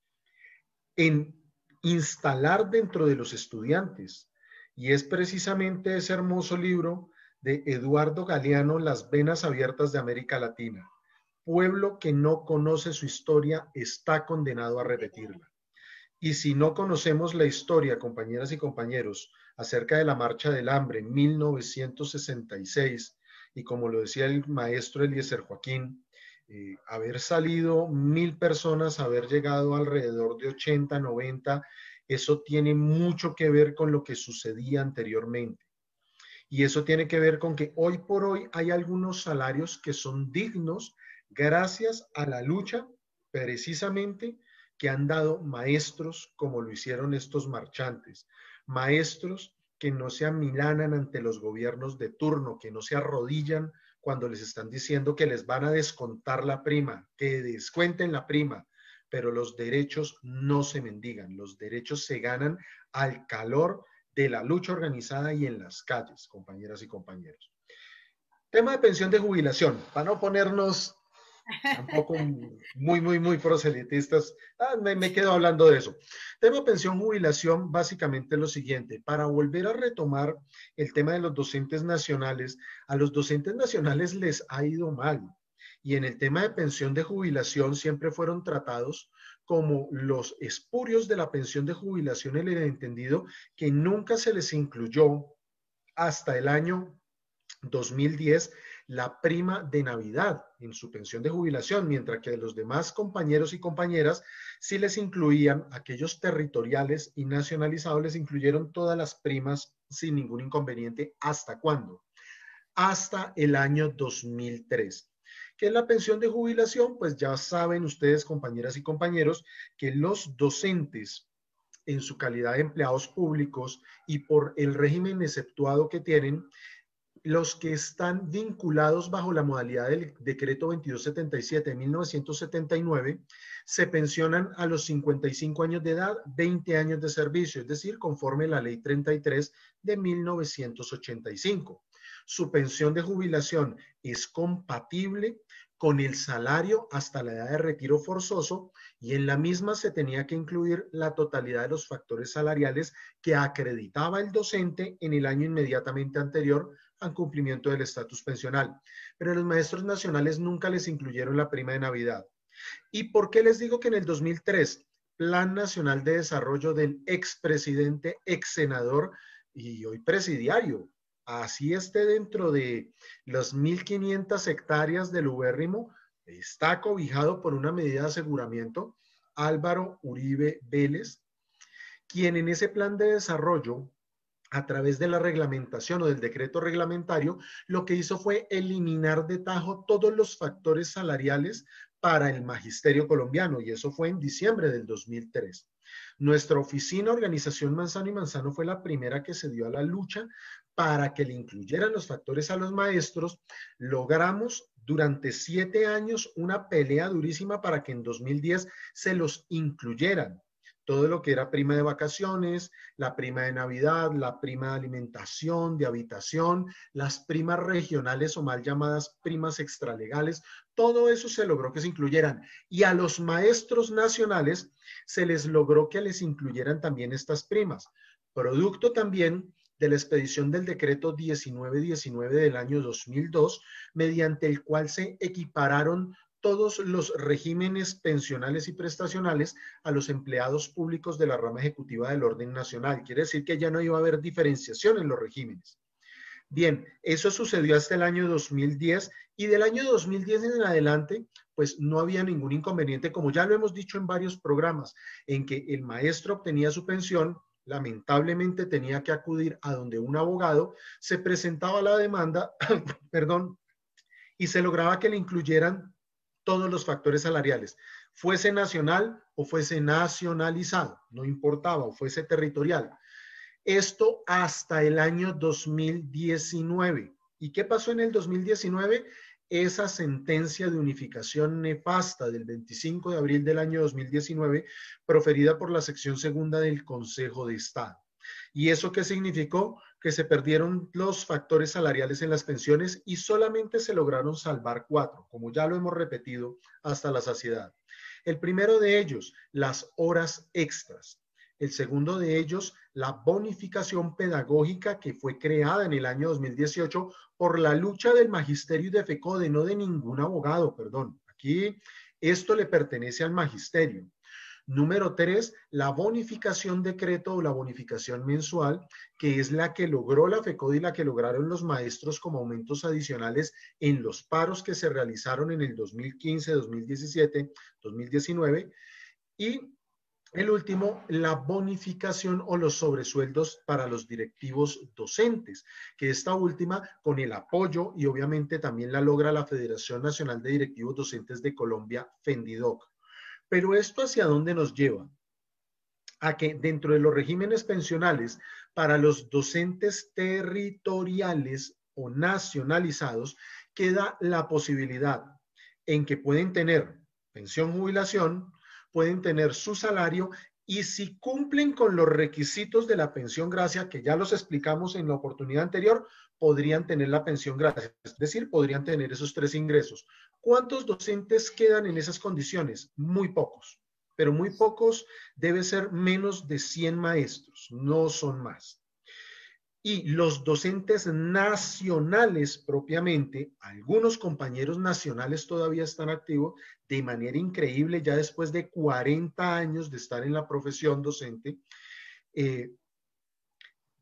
en instalar dentro de los estudiantes, y es precisamente ese hermoso libro de Eduardo Galeano, Las venas abiertas de América Latina. Pueblo que no conoce su historia está condenado a repetirla. Y si no conocemos la historia, compañeras y compañeros, acerca de la Marcha del Hambre en 1966, y como lo decía el maestro Eliezer Joaquín, haber salido 1000 personas, haber llegado alrededor de 80, 90, eso tiene mucho que ver con lo que sucedía anteriormente. Y eso tiene que ver con que hoy por hoy hay algunos salarios que son dignos gracias a la lucha precisamente que han dado maestros como lo hicieron estos marchantes, maestros que no se amilanan ante los gobiernos de turno, que no se arrodillan cuando les están diciendo que les van a descontar la prima, que descuenten la prima, pero los derechos no se mendigan, los derechos se ganan al calor de la lucha organizada y en las calles, compañeras y compañeros. Tema de pensión de jubilación, para no ponernos tampoco muy proselitistas, me quedo hablando de eso. Tema de pensión jubilación, básicamente lo siguiente, para volver a retomar el tema de los docentes nacionales, a los docentes nacionales les ha ido mal. Y en el tema de pensión de jubilación siempre fueron tratados como los espurios de la pensión de jubilación en el entendido que nunca se les incluyó hasta el año 2010 la prima de Navidad en su pensión de jubilación, mientras que de los demás compañeros y compañeras sí les incluían aquellos territoriales y nacionalizados, les incluyeron todas las primas sin ningún inconveniente. ¿Hasta cuándo? Hasta el año 2003. ¿Qué es la pensión de jubilación? Pues ya saben ustedes, compañeras y compañeros, que los docentes en su calidad de empleados públicos y por el régimen exceptuado que tienen, los que están vinculados bajo la modalidad del decreto 2277 de 1979 se pensionan a los 55 años de edad, 20 años de servicio, es decir, conforme la ley 33 de 1985. Su pensión de jubilación es compatible con el salario hasta la edad de retiro forzoso y en la misma se tenía que incluir la totalidad de los factores salariales que acreditaba el docente en el año inmediatamente anterior al cumplimiento del estatus pensional. Pero a los maestros nacionales nunca les incluyeron la prima de Navidad. ¿Y por qué les digo que en el 2003, Plan Nacional de Desarrollo del expresidente, ex senador y hoy presidiario, así esté dentro de las 1.500 hectáreas del ubérrimo, está cobijado por una medida de aseguramiento, Álvaro Uribe Vélez, quien en ese plan de desarrollo, a través de la reglamentación o del decreto reglamentario, lo que hizo fue eliminar de tajo todos los factores salariales para el magisterio colombiano, y eso fue en diciembre del 2003. Nuestra oficina, Organización Manzano y Manzano, fue la primera que se dio a la lucha para que le incluyeran los factores a los maestros. Logramos durante 7 años una pelea durísima para que en 2010 se los incluyeran. Todo lo que era prima de vacaciones, la prima de Navidad, la prima de alimentación, de habitación, las primas regionales o mal llamadas primas extralegales, todo eso se logró que se incluyeran. Y a los maestros nacionales se les logró que les incluyeran también estas primas, producto también de la expedición del decreto 1919 del año 2002, mediante el cual se equipararon todos los regímenes pensionales y prestacionales a los empleados públicos de la rama ejecutiva del orden nacional. Quiere decir que ya no iba a haber diferenciación en los regímenes. Bien, eso sucedió hasta el año 2010 y del año 2010 en adelante, pues no había ningún inconveniente, como ya lo hemos dicho en varios programas, en que el maestro obtenía su pensión, lamentablemente tenía que acudir a donde un abogado, se presentaba la demanda, perdón, y se lograba que le incluyeran todos los factores salariales, fuese nacional o fuese nacionalizado, no importaba, o fuese territorial. Esto hasta el año 2019. ¿Y qué pasó en el 2019? Esa sentencia de unificación nefasta del 25 de abril del año 2019, proferida por la sección segunda del Consejo de Estado. ¿Y eso qué significó? Que se perdieron los factores salariales en las pensiones y solamente se lograron salvar 4, como ya lo hemos repetido hasta la saciedad. El primero de ellos, las horas extras. El segundo de ellos, la bonificación pedagógica que fue creada en el año 2018 por la lucha del magisterio y de FECODE, no de ningún abogado, perdón. Aquí esto le pertenece al magisterio. Número 3, la bonificación decreto o la bonificación mensual, que es la que logró la FECODE y la que lograron los maestros como aumentos adicionales en los paros que se realizaron en el 2015, 2017, 2019. Y el último, la bonificación o los sobresueldos para los directivos docentes, que esta última con el apoyo y obviamente también la logra la Federación Nacional de Directivos Docentes de Colombia, FENDIDOC. Pero ¿esto hacia dónde nos lleva? A que dentro de los regímenes pensionales para los docentes territoriales o nacionalizados, queda la posibilidad en que pueden tener pensión, jubilación, pueden tener su salario y si cumplen con los requisitos de la pensión gracia, que ya los explicamos en la oportunidad anterior, podrían tener la pensión gracia, es decir, podrían tener esos 3 ingresos. ¿Cuántos docentes quedan en esas condiciones? Muy pocos, pero muy pocos, debe ser menos de 100 maestros, no son más. Y los docentes nacionales propiamente, algunos compañeros nacionales todavía están activos de manera increíble, ya después de 40 años de estar en la profesión docente,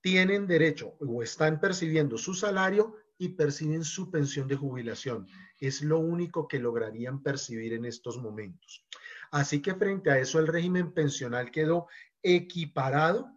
tienen derecho o están percibiendo su salario y perciben su pensión de jubilación. Es lo único que lograrían percibir en estos momentos. Así que frente a eso el régimen pensional quedó equiparado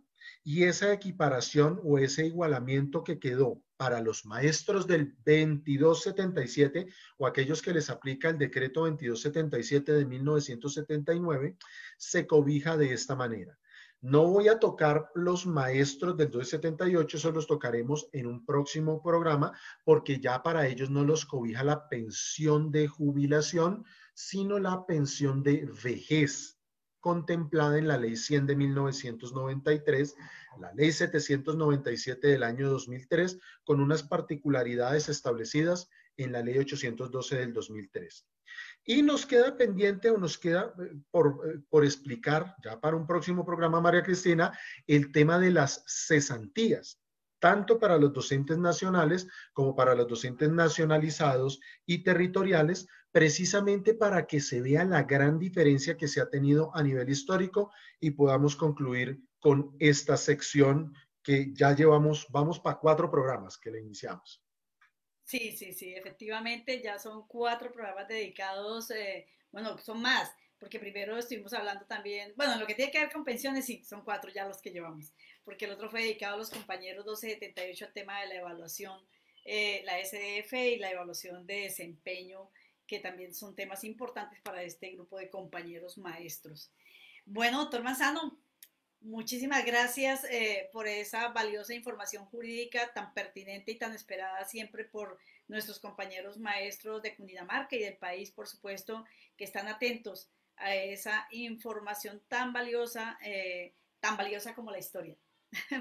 y esa equiparación o ese igualamiento que quedó para los maestros del 2277 o aquellos que les aplica el decreto 2277 de 1979 se cobija de esta manera. No voy a tocar los maestros del 278, eso los tocaremos en un próximo programa, porque ya para ellos no los cobija la pensión de jubilación, sino la pensión de vejez, contemplada en la Ley 100 de 1993, la Ley 797 del año 2003, con unas particularidades establecidas en la Ley 812 del 2003. Y nos queda pendiente o nos queda por explicar, ya para un próximo programa, María Cristina, el tema de las cesantías, tanto para los docentes nacionales como para los docentes nacionalizados y territoriales, precisamente para que se vea la gran diferencia que se ha tenido a nivel histórico y podamos concluir con esta sección que ya llevamos, vamos para 4 programas que le iniciamos. Sí, sí, sí, efectivamente ya son 4 programas dedicados, bueno, son más, porque primero estuvimos hablando también, bueno, lo que tiene que ver con pensiones, sí, son 4 ya los que llevamos, porque el otro fue dedicado a los compañeros 1278 al tema de la evaluación, la SDF y la evaluación de desempeño, que también son temas importantes para este grupo de compañeros maestros. Bueno, doctor Manzano, muchísimas gracias por esa valiosa información jurídica tan pertinente y tan esperada siempre por nuestros compañeros maestros de Cundinamarca y del país, por supuesto, que están atentos a esa información tan valiosa como la historia.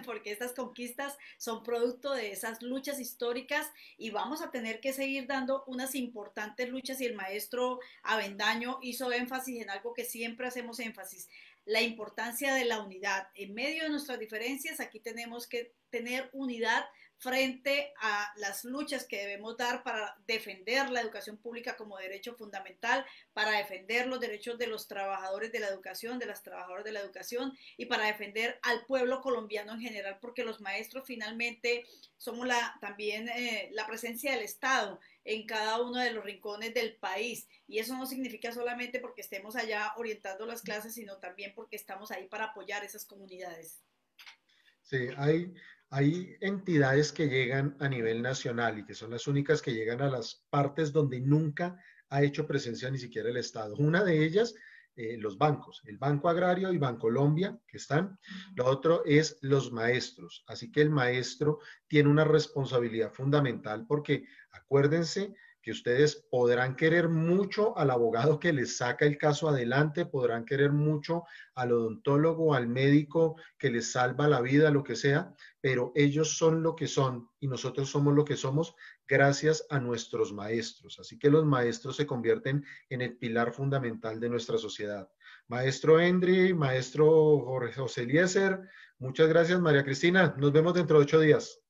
Porque estas conquistas son producto de esas luchas históricas y vamos a tener que seguir dando unas importantes luchas y el maestro Avendaño hizo énfasis en algo que siempre hacemos énfasis, la importancia de la unidad. En medio de nuestras diferencias, aquí tenemos que tener unidad frente a las luchas que debemos dar para defender la educación pública como derecho fundamental, para defender los derechos de los trabajadores de la educación, de las trabajadoras de la educación y para defender al pueblo colombiano en general, porque los maestros finalmente somos también la presencia del Estado en cada uno de los rincones del país y eso no significa solamente porque estemos allá orientando las clases, sino también porque estamos ahí para apoyar esas comunidades. Sí, hay entidades que llegan a nivel nacional y que son las únicas que llegan a las partes donde nunca ha hecho presencia ni siquiera el Estado. Una de ellas, los bancos, el Banco Agrario y Bancolombia, que están. Lo otro es los maestros. Así que el maestro tiene una responsabilidad fundamental porque acuérdense que ustedes podrán querer mucho al abogado que les saca el caso adelante, podrán querer mucho al odontólogo, al médico que les salva la vida, lo que sea, pero ellos son lo que son y nosotros somos lo que somos gracias a nuestros maestros. Así que los maestros se convierten en el pilar fundamental de nuestra sociedad. Maestro Endry, maestro Jorge José Eliezer, muchas gracias, María Cristina. Nos vemos dentro de 8 días.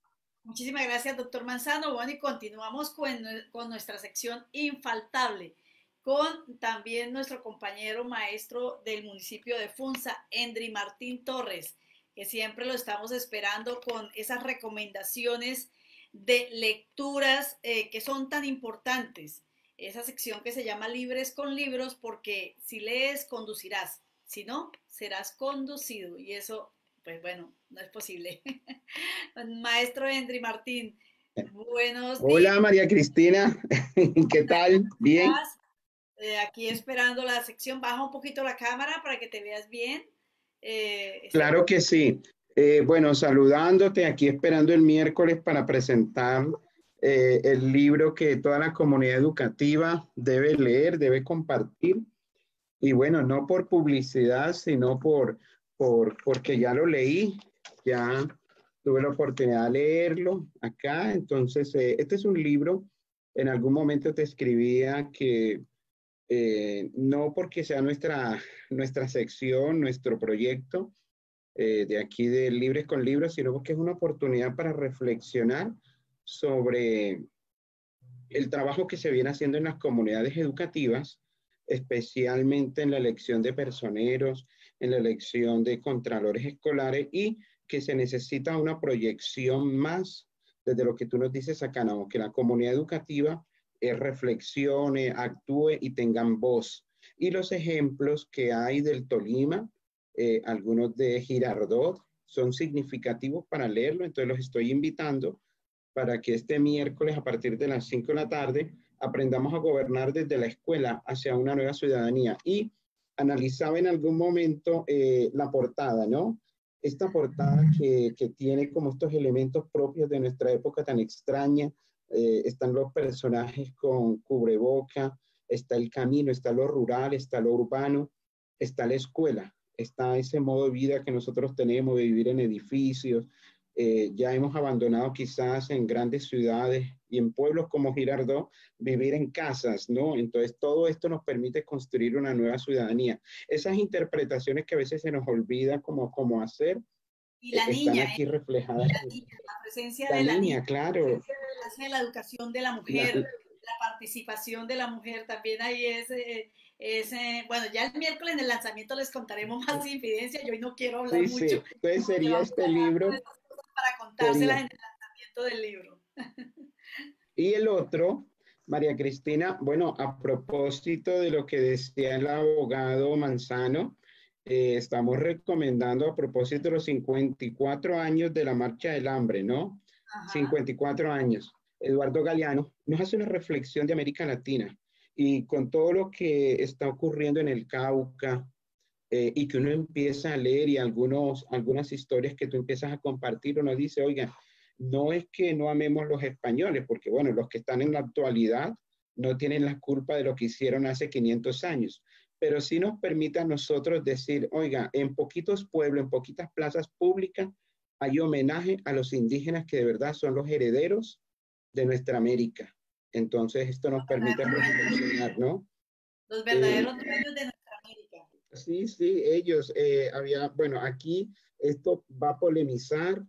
Muchísimas gracias, doctor Manzano. Bueno, y continuamos con nuestra sección infaltable, con también nuestro compañero maestro del municipio de Funza, Endry Martín Torres, que siempre lo estamos esperando con esas recomendaciones de lecturas que son tan importantes. Esa sección que se llama Libres con Libros, porque si lees, conducirás. Si no, serás conducido. Y eso, pues bueno, no es posible. Maestro Endry Martín, buenos días. Hola María Cristina, ¿qué tal? ¿Bien? Aquí esperando la sección, baja un poquito la cámara para que te veas bien. Claro que sí. Bueno, saludándote, aquí esperando el miércoles para presentar el libro que toda la comunidad educativa debe leer, debe compartir. Y bueno, no por publicidad, sino porque ya lo leí, ya tuve la oportunidad de leerlo acá. Entonces, este es un libro, en algún momento te escribía que no porque sea nuestra sección, nuestro proyecto de aquí de Libres con Libros, sino porque es una oportunidad para reflexionar sobre el trabajo que se viene haciendo en las comunidades educativas, especialmente en la elección de personeros, en la elección de contralores escolares y que se necesita una proyección más desde lo que tú nos dices acá, ¿no? Que la comunidad educativa reflexione, actúe y tengan voz. Y los ejemplos que hay del Tolima, algunos de Girardot, son significativos para leerlo, entonces los estoy invitando para que este miércoles a partir de las 5 de la tarde aprendamos a gobernar desde la escuela hacia una nueva ciudadanía. Y analizaba en algún momento la portada, ¿no? Esta portada que tiene como estos elementos propios de nuestra época tan extraña. Están los personajes con cubreboca, está el camino, está lo rural, está lo urbano, está la escuela, está ese modo de vida que nosotros tenemos de vivir en edificios. Ya hemos abandonado quizás en grandes ciudades y en pueblos como Girardot vivir en casas, ¿no? Entonces todo esto nos permite construir una nueva ciudadanía. Esas interpretaciones que a veces se nos olvida cómo hacer, Y la están niña, aquí reflejadas. la presencia La de la niña, niña, claro. la educación de la mujer, la participación de la mujer también ahí bueno, ya el miércoles en el lanzamiento les contaremos más infidencia, yo hoy no quiero hablar Sí, mucho, sí. Entonces porque sería vamos este a hablar libro, de estas cosas para contárselas sería. en el lanzamiento del libro. Y el otro, María Cristina, bueno, a propósito de lo que decía el abogado Manzano, estamos recomendando a propósito de los 54 años de la Marcha del Hambre, ¿no? Ajá. 54 años. Eduardo Galeano nos hace una reflexión de América Latina y con todo lo que está ocurriendo en el Cauca y que uno empieza a leer y algunas historias que tú empiezas a compartir, uno dice, oiga, no es que no amemos los españoles, porque bueno, los que están en la actualidad no tienen la culpa de lo que hicieron hace 500 años, pero sí nos permite a nosotros decir, oiga, en poquitos pueblos, en poquitas plazas públicas, hay homenaje a los indígenas que de verdad son los herederos de nuestra América. Entonces, esto nos permite reflexionar, ¿no? Los verdaderos dueños de nuestra América. Sí, sí, ellos, bueno, aquí esto va a polemizar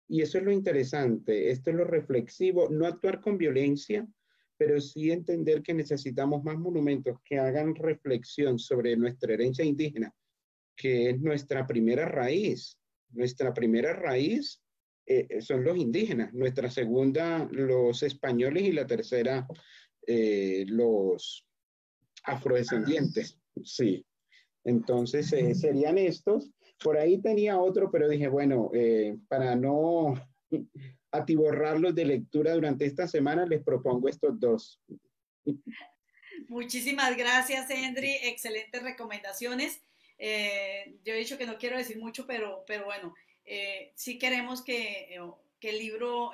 y eso es lo interesante, esto es lo reflexivo, no actuar con violencia, pero sí entender que necesitamos más monumentos que hagan reflexión sobre nuestra herencia indígena, que es nuestra primera raíz. Nuestra primera raíz son los indígenas, nuestra segunda los españoles y la tercera los afrodescendientes, sí. Entonces, serían estos. Por ahí tenía otro, pero dije, bueno, para no atiborrarlos de lectura durante esta semana, les propongo estos dos. Muchísimas gracias, Endri. Excelentes recomendaciones. Yo he dicho que no quiero decir mucho, pero bueno, sí queremos que el libro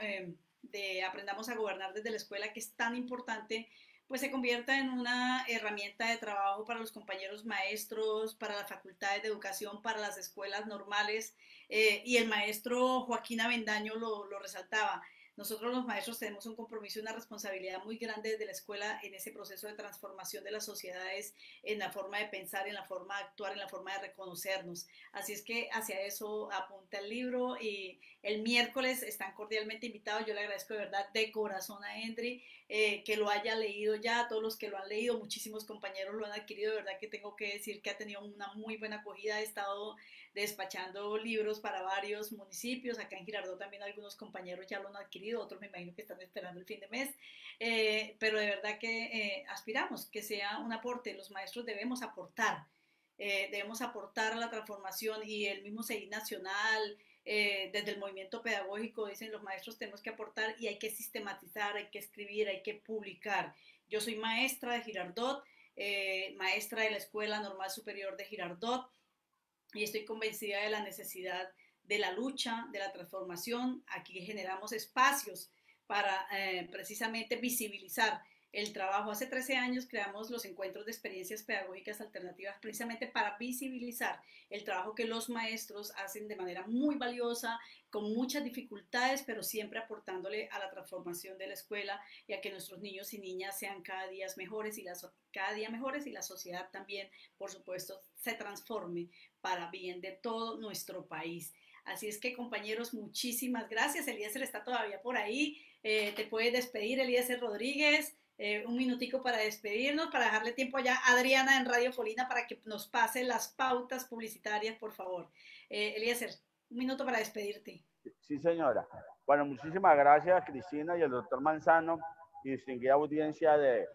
de Aprendamos a Gobernar desde la Escuela, que es tan importante, pues se convierta en una herramienta de trabajo para los compañeros maestros, para las facultades de educación, para las escuelas normales. Y el maestro Joaquín Avendaño lo resaltaba. Nosotros los maestros tenemos un compromiso y una responsabilidad muy grande desde la escuela en ese proceso de transformación de las sociedades, en la forma de pensar, en la forma de actuar, en la forma de reconocernos. Así es que hacia eso apunta el libro y el miércoles están cordialmente invitados. Yo le agradezco de verdad de corazón a Endri que lo haya leído ya, a todos los que lo han leído, muchísimos compañeros lo han adquirido, de verdad que tengo que decir que ha tenido una muy buena acogida, he estado despachando libros para varios municipios, acá en Girardot también algunos compañeros ya lo han adquirido, otros me imagino que están esperando el fin de mes, pero de verdad que aspiramos que sea un aporte, los maestros debemos aportar a la transformación y el mismo CEI nacional, desde el movimiento pedagógico, dicen los maestros tenemos que aportar y hay que sistematizar, hay que escribir, hay que publicar. Yo soy maestra de Girardot, maestra de la Escuela Normal Superior de Girardot y estoy convencida de la necesidad de la lucha, de la transformación. Aquí generamos espacios para precisamente visibilizar el trabajo. Hace 13 años creamos los encuentros de experiencias pedagógicas alternativas precisamente para visibilizar el trabajo que los maestros hacen de manera muy valiosa, con muchas dificultades, pero siempre aportándole a la transformación de la escuela y a que nuestros niños y niñas sean cada día mejores y la sociedad también, por supuesto, se transforme para bien de todo nuestro país. Así es que, compañeros, muchísimas gracias. Eliezer está todavía por ahí. Te puedes despedir, Eliezer Rodríguez. Un minutico para despedirnos, para dejarle tiempo allá a Adriana en Radio Colina para que nos pase las pautas publicitarias, por favor. Eliezer, un minuto para despedirte. Sí, señora. Bueno, muchísimas gracias, Cristina y el doctor Manzano y distinguida audiencia del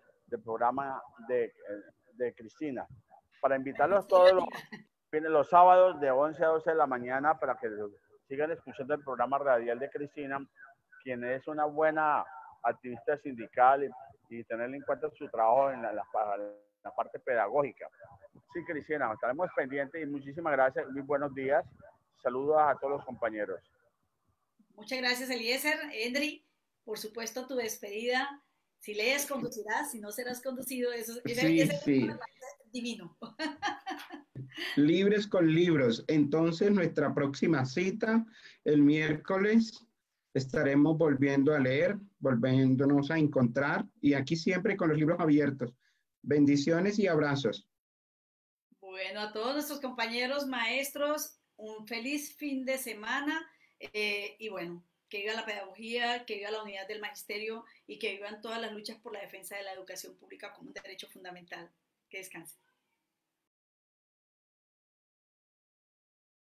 programa de Cristina. Para invitarlos todos los sábados de 11 a 12 de la mañana para que sigan escuchando el programa radial de Cristina, quien es una buena activista sindical y tener en cuenta su trabajo en la parte pedagógica. Sí, Cristina, estaremos pendientes y muchísimas gracias. Muy buenos días. Saludos a todos los compañeros. Muchas gracias, Eliezer. Endri, por supuesto, tu despedida. Si lees, conducirás. Si no, serás conducido. Ese sí. me parece divino. Libres con libros. Entonces, nuestra próxima cita, el miércoles, estaremos volviendo a leer, volviéndonos a encontrar, y aquí siempre con los libros abiertos. Bendiciones y abrazos. Bueno, a todos nuestros compañeros maestros, un feliz fin de semana y bueno, que viva la pedagogía, que viva la unidad del magisterio y que vivan todas las luchas por la defensa de la educación pública como un derecho fundamental. Que descansen.